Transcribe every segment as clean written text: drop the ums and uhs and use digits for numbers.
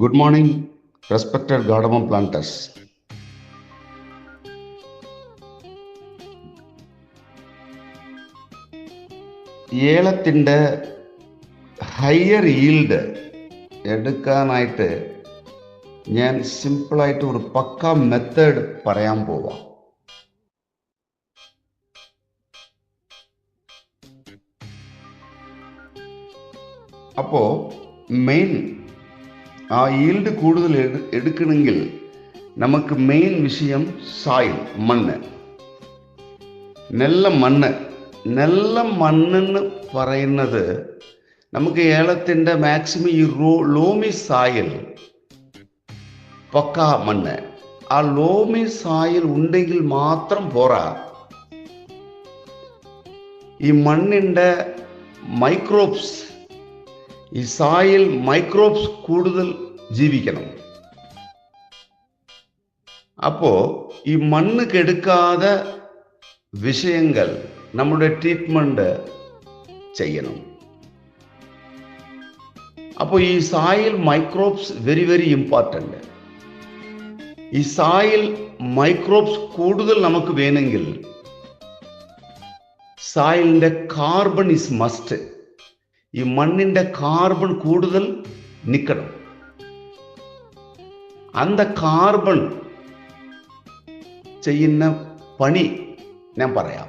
Good morning, respected Gardamam planters. ഏലത്തിൻ്റെ higher yield എടുക്കാനായിട്ട് ഞാൻ സിമ്പിളായിട്ട് ഒരു പക്ക മെത്തേഡ് പറയാൻ പോവാം. അപ്പോൾ മെയിൻ ആ ഈൽഡ് കൂടുതൽ എടുക്കണമെങ്കിൽ നമുക്ക് മെയിൻ വിഷയം സോയിൽ, മണ്ണ്. നെല്ല മണ്ണെന്ന് പറയുന്നത് നമുക്ക് ഏലത്തിൻ്റെ മാക്സിമം ഈ ലോമി സോയിൽ, പക്ക മണ്ണ്. ആ ലോമി സോയിൽ ഉണ്ടെങ്കിൽ മാത്രം പോരാ, ഈ മണ്ണിൻ്റെ മൈക്രോബ്സ്, ഈ സോയിൽ മൈക്രോബ്സ് കൂടുതൽ ജീവിക്കണം. അപ്പോൾ ഈ മണ്ണ് കെടുക്കാതെ വിഷയങ്ങൾ നമ്മുടെ ട്രീറ്റ്മെൻറ്റ് ചെയ്യണം. അപ്പോൾ ഈ soil microbes very very important. ഈ സോയിൽ മൈക്രോബ്സ് കൂടുതൽ നമുക്ക് വേണമെങ്കിൽ സോയിലിൻ്റെ കാർബൺ ഇസ് മസ്റ്റ്. ഈ മണ്ണിൻ്റെ കാർബൺ കൂടുതൽ നിൽക്കണം. അന്ത കാർബൺ ചെയ്യുന്ന പണി ഞാൻ പറയാം.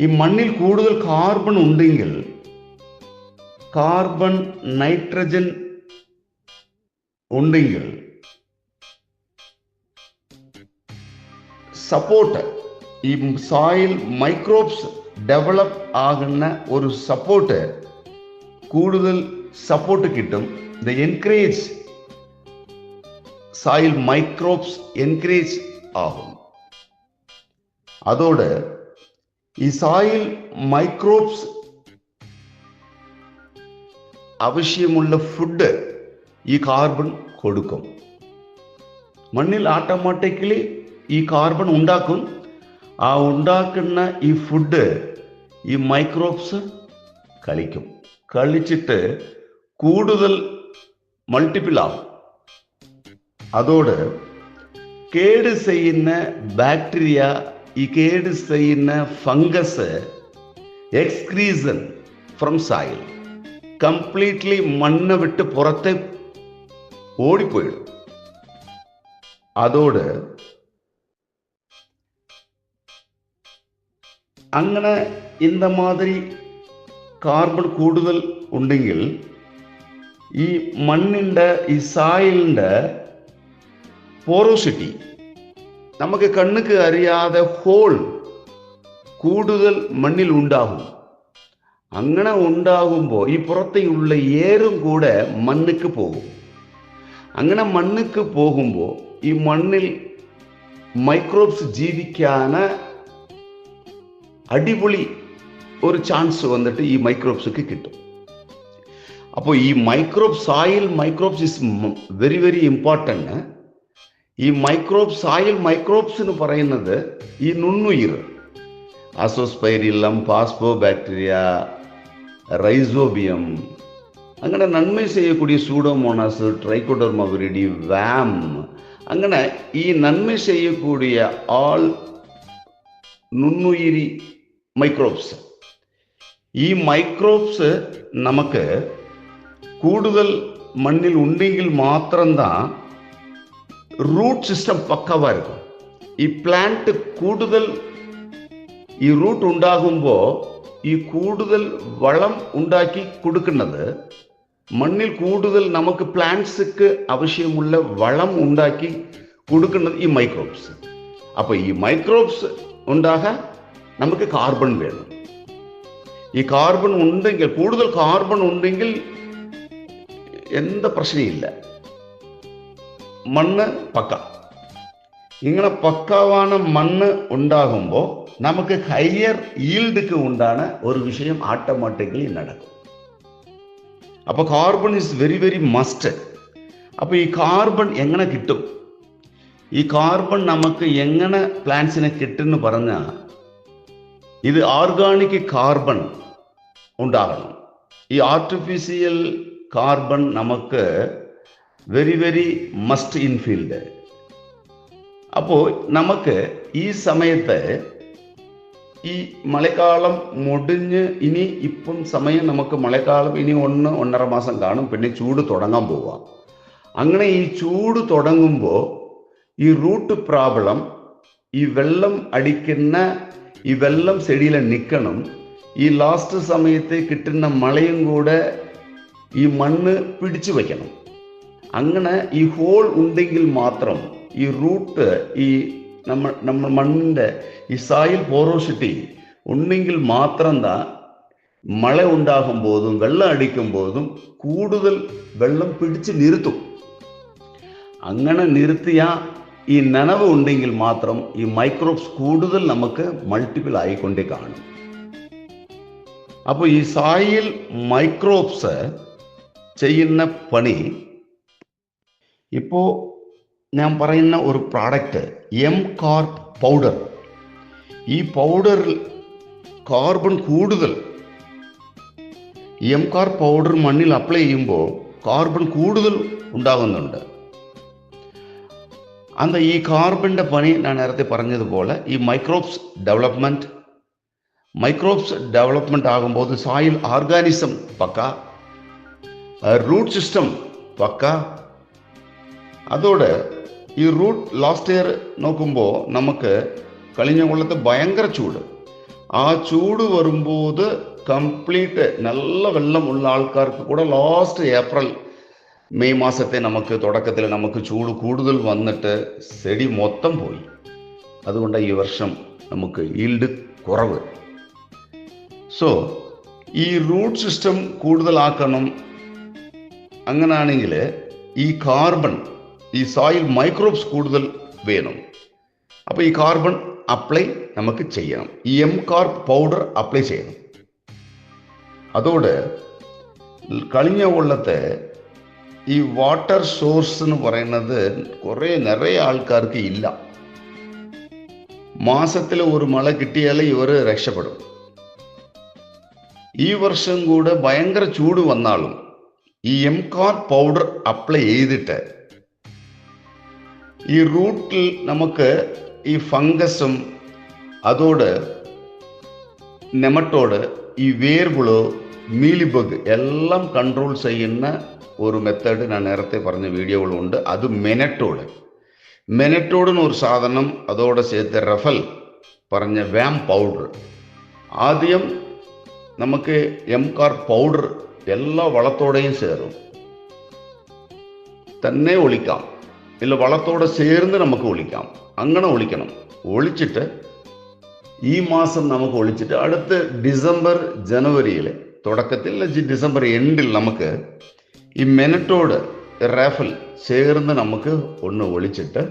ഈ മണ്ണിൽ കൂടുതൽ കാർബൺ ഉണ്ടെങ്കിൽ കാർബൺ നൈട്രജൻ ഉണ്ടെങ്കിൽ സപ്പോർട്ട്, ഈ സോയിൽ മൈക്രോബ്സ് ഡെവലപ്പ് ആകുന്ന ഒരു സപ്പോർട്ട്, കൂടുതൽ സപ്പോർട്ട് കിട്ടും. The encourage soil microbes encourage ആകും. അതോടെ ഈ സോയിൽ മൈക്രോബ്സ് ആവശ്യമുള്ള ഫുഡ് ഈ കാർബൺ കൊടുക്കും. മണ്ണിൽ ഓട്ടോമാറ്റിക്കലി ഈ കാർബൺ ഉണ്ടാക്കും. ആ ഉണ്ടാക്കുന്ന ഈ ഫുഡ് ഈ മൈക്രോബ്സ് കഴിച്ചിട്ട് കൂടുതൽ മൾട്ടിപ്പിൾ ആവും. അതോട് കേട് ചെയ്യുന്ന ബാക്ടീരിയ, ഈ കേട് ചെയ്യുന്ന ഫംഗസ് എക്സ്ക്രീസൺ ഫ്രം സോയിൽ കംപ്ലീറ്റ്ലി മണ്ണ് വിട്ട് പുറത്തെ ഓടിപ്പോയിടും. അതോട് അങ്ങനെ இந்த மாதிரி കാർബൺ കൂടുതൽ ഉണ്ടെങ്കിൽ ഈ മണ്ണിൻ്റെ, ഈ സോയിലിൻ്റെ പോറോസിറ്റി, നമുക്ക് കണ്ണുക്ക് അറിയാതെ ഹോൾ കൂടുതൽ മണ്ണിൽ ഉണ്ടാകും. അങ്ങനെ ഉണ്ടാകുമ്പോൾ ഈ പുറത്തേയുള്ള എയറും കൂടെ മണ്ണിക്ക് പോകും. അങ്ങനെ മണ്ണിക്ക് പോകുമ്പോൾ ഈ മണ്ണിൽ മൈക്രോബ്സ് ജീവിക്കാൻ അടിപൊളി ഒരു ചാൻസ് വന്നിട്ട് ഈ മൈക്രോബ്സൊക്കെ കിട്ടും. അപ്പോൾ ഈ soil microbes is very very important. ഈ സോയിൽ മൈക്രോബ്സ് എന്ന് പറയുന്നത് ഈ നുണ്ണുയിർ, അസോസ്പൈരില്ലം, പാസ്പോ ബാക്ടീരിയ, റൈസോബിയം, അങ്ങനെ നന്മ ചെയ്യக்கூடிய സൂഡോമോണാസ്, ട്രൈക്കോഡർമ വിരിഡി, വാം, അങ്ങനെ ഈ നന്മ ചെയ്യக்கூடிய ആൾ നുണ്ണുയിരി മൈക്രോബ്സ്. ഈ മൈക്രോബ്സ് നമുക്ക് കൂടുതൽ മണ്ണിൽ ഉണ്ടെങ്കിൽ മാത്രംதான் റൂട്ട് സിസ്റ്റം പക്കവാ இருக்கும். ഈ പ്ലാന്റ് കൂടുതൽ ഈ റൂട്ട് ഉണ്ടാകുമ്പോൾ ഈ കൂടുതൽ വളം ഉണ്ടാക്കി കൊടുക്കുന്നത്, മണ്ണിൽ കൂടുതൽ നമുക്ക് പ്ലാന്റ്സ്ക്ക് ആവശ്യമുള്ള വളം ഉണ്ടാക്കി കൊടുക്കുന്നത് ഈ മൈക്രോബ്സ്. അപ്പോൾ ഈ മൈക്രോബ്സ് ഉണ്ടാകാൻ നമുക്ക് കാർബൺ വേണം. ഈ കാർബൺ ഉണ്ടെങ്കിൽ, കൂടുതൽ കാർബൺ ഉണ്ടെങ്കിൽ എന്ത് പ്രശ്നമില്ല, മണ്ണ് പക്ക. ഇങ്ങനെ പക്കാവാണ് മണ്ണ് ഉണ്ടാകുമ്പോൾ നമുക്ക് ഹയർ ഈൽഡ്ക്ക് ഉണ്ടാണ് ഒരു വിഷയം ഓട്ടോമാറ്റിക്കലി നടക്കും. അപ്പോൾ carbon is very very must. അപ്പോൾ ഈ കാർബൺ എങ്ങനെ കിട്ടും? ഈ കാർബൺ നമുക്ക് എങ്ങനെ പ്ലാന്റ്സിനെ കിട്ടുമെന്ന് പറഞ്ഞാൽ, ഇത് ഓർഗാനിക് കാർബൺ ഉണ്ടാകണം. ഈ ആർട്ടിഫിഷ്യൽ കാർബൺ നമുക്ക് വെരി മസ്റ്റ് ഇൻ ഫീൽഡ്. അപ്പോൾ നമുക്ക് ഈ സമയത്ത് ഈ മഴക്കാലം മുടിഞ്ഞ് ഇനി ഇപ്പം സമയം നമുക്ക് മഴക്കാലം ഇനി 1-1.5 മാസം കാണും, പിന്നെ ചൂട് തുടങ്ങാൻ പോവാം. അങ്ങനെ ഈ ചൂട് തുടങ്ങുമ്പോൾ ഈ റൂട്ട് പ്രോബ്ലം, ഈ വെള്ളം അടിക്കുന്ന ഈ വെള്ളം ചെടിയിൽ നിൽക്കണം. ഈ ലാസ്റ്റ് സമയത്ത് കിട്ടുന്ന മഴയും കൂടെ ഈ മണ്ണ് പിടിച്ചു വയ്ക്കണം. അങ്ങനെ ഈ ഹോൾ ഉണ്ടെങ്കിൽ മാത്രം ഈ റൂട്ട് ഈ നമ്മൾ മണ്ണിൻ്റെ ഈ സോയിൽ പോറോസിറ്റി ഉണ്ടെങ്കിൽ മാത്രം മഴ ഉണ്ടാകുമ്പോഴും വെള്ളം അടിക്കുമ്പോഴും കൂടുതൽ വെള്ളം പിടിച്ച് നിർത്തും. അങ്ങനെ നിർത്തിയ ഈ നനവ് ഉണ്ടെങ്കിൽ മാത്രം ഈ മൈക്രോബ്സ് കൂടുതൽ നമുക്ക് മൾട്ടിപ്പിൾ ആയിക്കൊണ്ടേ കാണും. അപ്പോൾ ഈ സോയിൽ മൈക്രോബ്സ് ചെയ്യുന്ന പണി, ഇപ്പോൾ ഞാൻ പറയുന്ന ഒരു പ്രോഡക്റ്റ് എം-കാർപ്പ് പൗഡർ. ഈ പൗഡറിൽ കാർബൺ കൂടുതൽ. എം-കാർപ്പ് പൗഡർ മണ്ണിൽ അപ്ലൈ ചെയ്യുമ്പോൾ കാർബൺ കൂടുതൽ ഉണ്ടാകുന്നുണ്ട്. അന്ന് ഈ കാർബണിൻ്റെ പണി ഞാൻ നേരത്തെ പറഞ്ഞതുപോലെ ഈ മൈക്രോബ്സ് ഡെവലപ്മെൻറ്റ് ആകുമ്പോൾ സോയിൽ ഓർഗാനിസം പക്ക, റൂട്ട് സിസ്റ്റം പക്ക. അതോടെ ഈ റൂട്ട് ലാസ്റ്റ് ഇയർ നോക്കുമ്പോൾ നമുക്ക് കഴിഞ്ഞ കൊല്ലത്ത് ഭയങ്കര ചൂട്. ആ ചൂട് വരുമ്പോൾ കംപ്ലീറ്റ് നല്ല വെള്ളമുള്ള ആൾക്കാർക്ക് കൂടെ ലാസ്റ്റ് ഏപ്രിൽ മെയ് മാസത്തെ നമുക്ക് തുടക്കത്തിൽ നമുക്ക് ചൂട് കൂടുതൽ വന്നിട്ട് ചെടി മൊത്തം പോയി. അതുകൊണ്ട് ഈ വർഷം നമുക്ക് ഈൽഡ് കുറവ്. സോ ഈ റൂട്ട് സിസ്റ്റം കൂടുതലാക്കണം. അങ്ങനെയാണെങ്കിൽ ഈ കാർബൺ, ഈ സോയിൽ മൈക്രോബ്സ് കൂടുതൽ വേണം. അപ്പോൾ ഈ കാർബൺ അപ്ലൈ നമുക്ക് ചെയ്യണം. ഈ എം-കാർപ്പ് പൗഡർ അപ്ലൈ ചെയ്യണം. അതോടെ കഴിഞ്ഞ കൊല്ലത്തെ ഈ വാട്ടർ സോഴ്സ് എന്ന് പറയുന്നത് നിറയെ ആൾക്കാർക്ക് ഇല്ല. മാസത്തിൽ ഒരു മഴ കിട്ടിയാൽ ഇവർ രക്ഷപ്പെടും. ഈ വർഷം കൂടെ ഭയങ്കര ചൂട് വന്നാലും ഈ എം-കാർപ്പ് പൗഡർ അപ്ലൈ ചെയ്തിട്ട് ഈ റൂട്ടിൽ നമുക്ക് ഈ ഫംഗസും അതോട് നെമറ്റോഡ്, ഈ വേർപുഴു, മീലിബഗ് എല്ലാം കൺട്രോൾ ചെയ്യുന്ന ഒരു മെത്തേഡ് ഞാൻ നേരത്തെ പറഞ്ഞ വീഡിയോകളുണ്ട്. അത് മെനറ്റോഡിന് ഒരു സാധനം, അതോടെ ചേർത്ത് റഫൽ പറഞ്ഞ വാം പൗഡർ. ആദ്യം നമുക്ക് എം-കാർപ്പ് പൗഡർ എല്ലാ വളത്തോടെയും ചേരും. തന്നെ ഒളിക്കാം, ഇല്ല വളത്തോടെ ചേർന്ന് നമുക്ക് ഒളിക്കാം. അങ്ങനെ ഒളിക്കണം. ഒളിച്ചിട്ട് ഈ മാസം നമുക്ക് ഒളിച്ചിട്ട് അടുത്ത ഡിസംബർ ജനുവരിയിൽ തുടക്കത്തിൽ ഡിസംബർ എൻഡിൽ നമുക്ക് ഈ മെനറ്റോഡ് റാഫൽ ചേർന്ന് നമുക്ക് ഒന്ന് ഒളിച്ചിട്ട്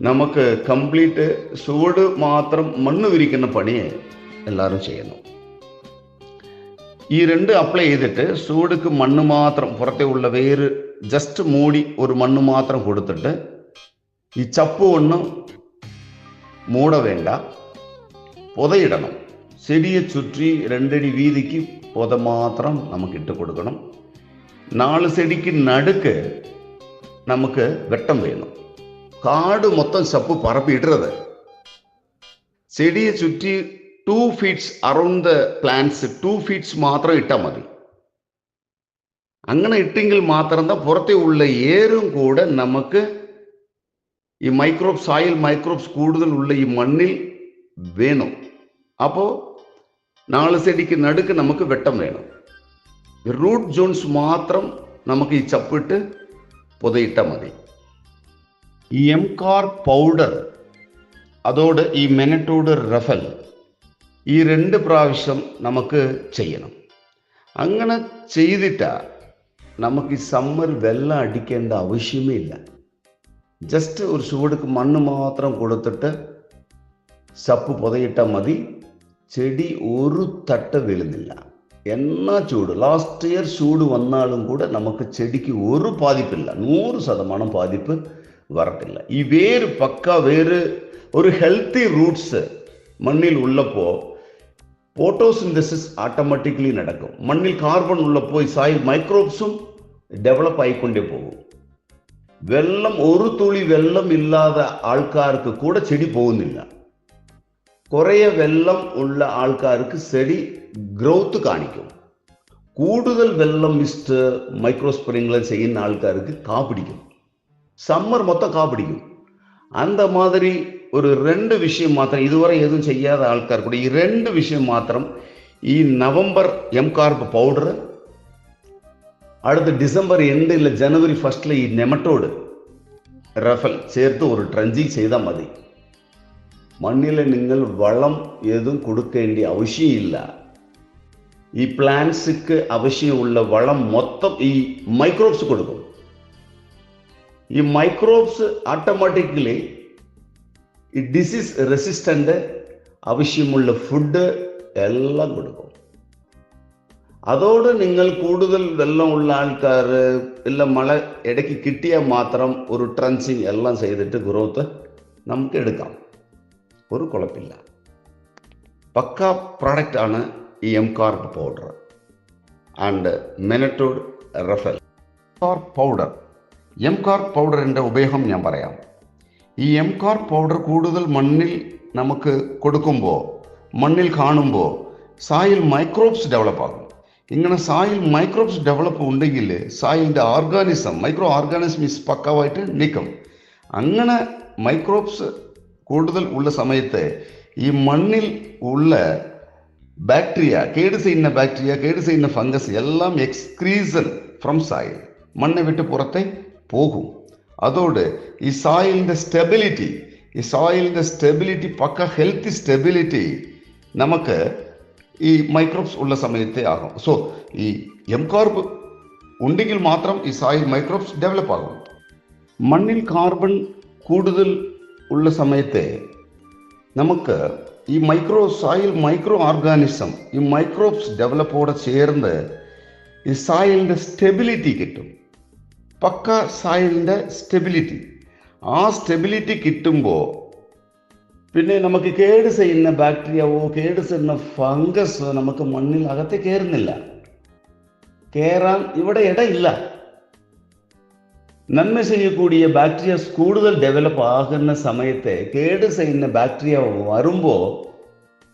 നമുക്ക് കംപ്ലീറ്റ് ചൂട് മാത്രം മണ്ണ് വിരിക്കുന്ന പണിയെ എല്ലാവരും ചെയ്യുന്നു. ഈ രണ്ട് അപ്ലൈ ചെയ്തിട്ട് ചൂടുക്ക് മണ്ണ് മാത്രം പുറത്തെ ഉള്ള വേര് ജസ്റ്റ് മൂടി ഒരു മണ്ണ് മാത്രം കൊടുത്തിട്ട് ഈ ചപ്പ് ഒന്ന് മൂട വേണ്ട, പൊതയിടണം. ചെടിയെ ചുറ്റി 2 അടി വീതിക്ക് പൊത മാത്രം നമുക്ക് ഇട്ട് കൊടുക്കണം. 4 ചെടിക്ക് നടുക്ക് നമുക്ക് വെട്ടം വേണം. കാട് മൊത്തം ചപ്പ് പറപ്പിടരുത്. ചെടിയെ ചുറ്റി 2 feet around the plants 2 feet മാത്രം ഇട്ടാൽ മതി. അങ്ങനെ ഇട്ടെങ്കിൽ മാത്രം പുറത്തെ ഉള്ള ഏറും കൂടെ നമുക്ക് ഈ സോയിൽ മൈക്രോബ്സ് കൂടുതൽ ഉള്ള ഈ മണ്ണിൽ വേണം. അപ്പോൾ 4 ചെടിക്ക് നടുക്ക് നമുക്ക് വെട്ടം വേണം. റൂട്ട് ജോൺസ് മാത്രം നമുക്ക് ഈ ചപ്പിട്ട് പൊതയിട്ടാൽ മതി. ഈ എം-കാർപ്പ് പൗഡർ അതോട് ഈ മെനറ്റോഡ് റഫൽ ഈ 2 പ്രാവശ്യം നമുക്ക് ചെയ്യണം. അങ്ങനെ ചെയ്തിട്ടാ നമുക്ക് ഈ സമ്മർ വെള്ളം അടിക്കേണ്ട ആവശ്യമേ ഇല്ല. ജസ്റ്റ് ഒരു ചൂടുക്ക് മണ്ണ് മാത്രം കൊടുത്തിട്ട് ചപ്പ് പൊതയിട്ടാൽ മതി. ചെടി ഒരു തട്ട് വീഴുന്നില്ല. എന്നാ ചൂട്, ലാസ്റ്റ് ഇയർ ചൂട് വന്നാലും കൂടെ നമുക്ക് ചെടിക്ക് ഒരു ബാധിപ്പില്ല. 100% ബാധിപ്പ് വരത്തില്ല. ഈ വേര് ഒരു ഹെൽത്തി റൂട്ട്സ് മണ്ണിൽ ഉള്ളപ്പോൾ ഫോട്ടോസിന്തസിസ് ഓട്ടോമാറ്റിക്കലി നടക്കും. മണ്ണിൽ കാർബൺ ഉള്ളപ്പോൾ സോയിൽ മൈക്രോബ്സും ഡെവലപ്പ് ആയിക്കൊണ്ടേ പോകും. വെള്ളം, ഒരു തുള്ളി വെള്ളം ഇല്ലാതെ ആൾക്കാർക്ക് കൂടെ ചെടി പോകുന്നില്ല. കുറേ വെള്ളം ഉള്ള ആൾക്കാർക്ക് ചെടി ഗ്രോത്ത് കാണിക്കും. കൂടുതൽ വെള്ളം മിസ്റ്റ് മൈക്രോ സ്പ്രിംഗ്ലർ ചെയ്യുന്ന ആൾക്കാർക്ക് കാ പിടിക്കും. സമ്മർ മൊത്തം കാ പിടിക്കും. அந்த மாதிரி ஒரு 2 விஷயம் மாத்திரம் இதுவரை எதுவும் செய்யாத ஆட்கார் கூட 2 விஷயம் மாத்திரம் ഈ നവംബർ എംകാർബ് പൗഡർ, അടുത്ത ഡിസംബർ എൻഡ് ഇല്ല ജനുവരി ഫസ്റ്റിൽ ഈ നെമറ്റോഡ് റഫൽ ചേർത്ത് ഒരു ട്രഞ്ചിങ് ചെയ്താൽ മതി. മണ്ണിൽ നിങ്ങൾ വളം ഏതും കൊടുക്കേണ്ട ആവശ്യമില്ല. ഈ പ്ലാന്റ്സിക്ക് ആവശ്യമുള്ള വളം മൊത്തം ഈ മൈക്രോബ്സ് കൊടുക്കും. ഈ മൈക്രോബ്സ് ഓട്ടോമാറ്റിക്കലി ഈ ഡിസീസ് റെസിസ്റ്റൻ്റ് ആവശ്യമുള്ള ഫുഡ് എല്ലാം കൊടുക്കും. അതോടെ നിങ്ങൾ കൂടുതൽ വെള്ളമുള്ള ആൾക്കാർ എല്ലാം മഴ ഇടയ്ക്ക് കിട്ടിയാൽ മാത്രം ഒരു ട്രഞ്ചിങ് എല്ലാം ചെയ്തിട്ട് ഗ്രോത്ത് നമുക്ക് എടുക്കാം. ഒരു കുഴപ്പമില്ല. പക്ക പ്രോഡക്റ്റ് ആണ് ഈ എംകാർബ് പൗഡർ ആൻഡ് നെമറ്റോഡ് റഫൽ പൗഡർ. എംകാർബ് പൗഡറിൻ്റെ ഉപയോഗം ഞാൻ പറയാം. ഈ എംകാർബ് പൗഡർ കൂടുതൽ മണ്ണിൽ നമുക്ക് കൊടുക്കുമ്പോൾ, മണ്ണിൽ കാണുമ്പോൾ സോയിൽ മൈക്രോബ്സ് ഡെവലപ്പ് ആകും. ഇങ്ങനെ സോയിൽ മൈക്രോബ്സ് ഡെവലപ്പ് ഉണ്ടെങ്കിൽ സോയിലിൻ്റെ ഓർഗാനിസം, മൈക്രോ ഓർഗാനിസം പക്കവായിട്ട് നിൽക്കും. അങ്ങനെ മൈക്രോബ്സ് കൂടുതൽ ഉള്ള സമയത്ത് ഈ മണ്ണിൽ ഉള്ള ബാക്ടീരിയ, കേട് ചെയ്യുന്ന ബാക്ടീരിയ, കേട് ചെയ്യുന്ന ഫംഗസ് എല്ലാം എക്സ്ക്രീസൻ ഫ്രം സോയിൽ മണ്ണ് വിട്ട് പുറത്തെ പോകും. അതോടെ ഈ സോയിലിൻ്റെ സ്റ്റെബിലിറ്റി പക്ക ഹെൽത്തി സ്റ്റെബിലിറ്റി നമുക്ക് ഈ മൈക്രോബ്സ് ഉള്ള സമയത്തെ ആകും. സോ ഈ എംകാർബ് ഉണ്ടെങ്കിൽ മാത്രം ഈ സോയിൽ മൈക്രോബ്സ് ഡെവലപ്പ് ആകും. മണ്ണിൽ കാർബൺ കൂടുതൽ ഉള്ള സമയത്തെ നമുക്ക് ഈ സോയിൽ മൈക്രോ ഓർഗാനിസം, ഈ മൈക്രോബ്സ് ഡെവലപ്പോടെ ചേർന്ന് ഈ സോയിലിൻ്റെ സ്റ്റെബിലിറ്റി കിട്ടും. പക്ക സോയിലിൻ്റെ സ്റ്റെബിലിറ്റി. ആ സ്റ്റെബിലിറ്റി കിട്ടുമ്പോൾ പിന്നെ നമുക്ക് കേട് ചെയ്യുന്ന ബാക്ടീരിയവോ കേട് ചെയ്യുന്ന ഫംഗസ് നമുക്ക് മണ്ണിൽ അകത്തെ കയറുന്നില്ല. കയറാൻ ഇവിടെ ഇടയില്ല. നന്മ ചെയ്യக்கூடிய ബാക്ടീരിയസ് കൂടുതൽ ഡെവലപ്പ് ആകുന്ന സമയത്ത് കേട് ചെയ്യുന്ന ബാക്ടീരിയ വരുമ്പോൾ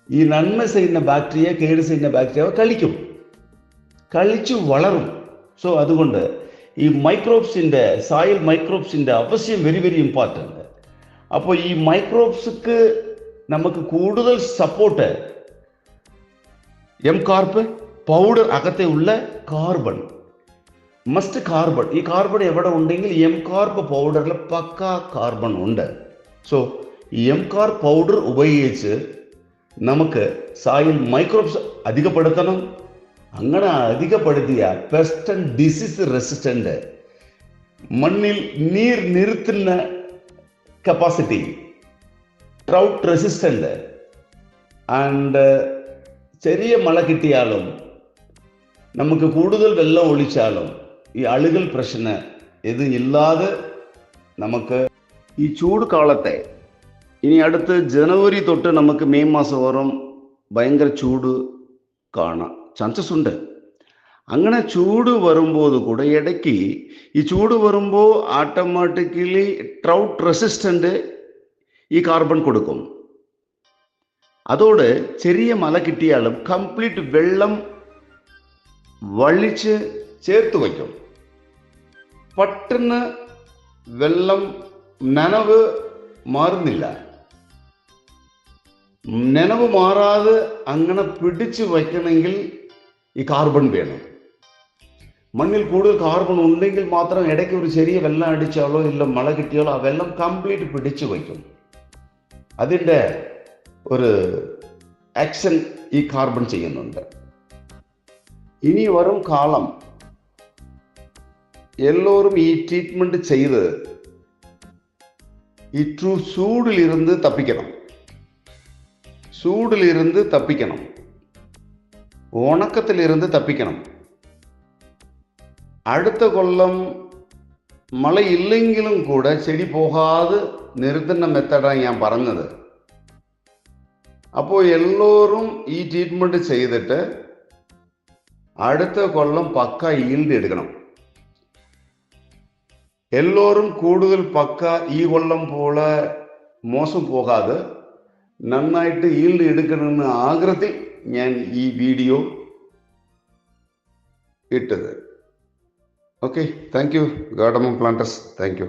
ഈ നന്മ ചെയ്യുന്ന ബാക്ടീരിയ കേട് ചെയ്യുന്ന ബാക്ടീരിയ കളിച്ചു വളരും. സോ അതുകൊണ്ട് ഈ സോയിൽ മൈക്രോബ്സിൻ്റെ ആവശ്യം വെരി വെരി ഇമ്പോർട്ടൻ്റ്. അപ്പോൾ ഈ മൈക്രോബ്സ്ക്ക് നമുക്ക് കൂടുതൽ സപ്പോർട്ട് എംകാർബ് പൗഡർ അകത്തെ ഉള്ള കാർബൺ മസ്റ്റ് കാർബൺ. ഈ കാർബൺ എവിടെ ഉണ്ടെങ്കിൽ എംകാർബ് പൗഡറിൽ പക്ക കാർബൺ ഉണ്ട്. സോ ഈ എംകാർബ് പൗഡർ ഉപയോഗിച്ച് നമുക്ക് സോയിൽ മൈക്രോബ്സ് അധികപ്പെടുത്തണം. അങ്ങനെ അധികപ്പെടുത്തിയ പെസ്റ്റ് ആൻഡ് ഡിസീസ് റെസിസ്റ്റൻ്റ്, മണ്ണിൽ നീർ നിർത്തുന്ന കപ്പാസിറ്റി, ഡ്രൗട്ട് റെസിസ്റ്റൻ്റ് ആൻഡ് ചെറിയ മഴ കിട്ടിയാലും നമുക്ക് കൂടുതൽ വെള്ളം ഒഴിച്ചാലും ഈ അളുകൾ പ്രശ്നം ഇത് ഇല്ലാതെ നമുക്ക് ഈ ചൂട് കാലത്തെ ഇനി അടുത്ത് ജനുവരി തൊട്ട് നമുക്ക് മെയ് മാസം വരും ഭയങ്കര ചൂട് കാണാം ചാൻസസ് ഉണ്ട്. അങ്ങനെ ചൂട് വരുമ്പോൾ കൂടെ ഇടയ്ക്ക് ഈ ചൂട് വരുമ്പോൾ ഓട്ടോമാറ്റിക്കലി ഡ്രൗട്ട് റെസിസ്റ്റൻ്റ് ഈ കാർബൺ കൊടുക്കും. അതോടെ ചെറിയ മഴ കിട്ടിയാലും കംപ്ലീറ്റ് വെള്ളം വളിച്ച് ചേർത്ത് വയ്ക്കും. പെട്ടെന്ന് വെള്ളം നനവ് മാറുന്നില്ല. നനവ് മാറാതെ അങ്ങനെ പിടിച്ചു വയ്ക്കണമെങ്കിൽ ഈ കാർബൺ വേണം. മണ്ണിൽ കൂടുതൽ കാർബൺ ഉണ്ടെങ്കിൽ മാത്രം ഇടയ്ക്ക് ഒരു ചെറിയ വെള്ളം അടിച്ചാലോ ഇല്ല മഴ കിട്ടിയാലോ ആ വെള്ളം കംപ്ലീറ്റ് പിടിച്ചു വയ്ക്കും. അതിൻ്റെ ഒരു ആക്ഷൻ ഈ കാർബൺ ചെയ്യുന്നുണ്ട്. ഇനി വരും കാലം എല്ലാവരും ഈ ട്രീറ്റ്മെന്റ് ചെയ്ത് ഈ ചൂടിലിരുന്ന് തപ്പിക്കണം, ഉണക്കത്തിലിരുന്ന് തപ്പിക്കണം. അടുത്ത കൊല്ലം മഴയില്ലെങ്കിലും കൂടെ ചെടി പോകാതെ നിർത്തുന്ന മെത്തഡാണ് ഞാൻ പറഞ്ഞത്. അപ്പോൾ എല്ലാവരും ഈ ട്രീറ്റ്മെൻറ്റ് ചെയ്തിട്ട് അടുത്ത കൊല്ലം പക്ക ഈൽഡ് എടുക്കണം. എല്ലാവരും കൂടുതൽ പക്ക ഈ കൊല്ലം പോലെ മോശം പോകാതെ നന്നായിട്ട് ഈൽഡ് എടുക്കണമെന്ന് ആഗ്രഹത്തിൽ ഞാൻ ഈ വീഡിയോ ഇട്ടത്. Okay, thank you cardamom planters, thank U.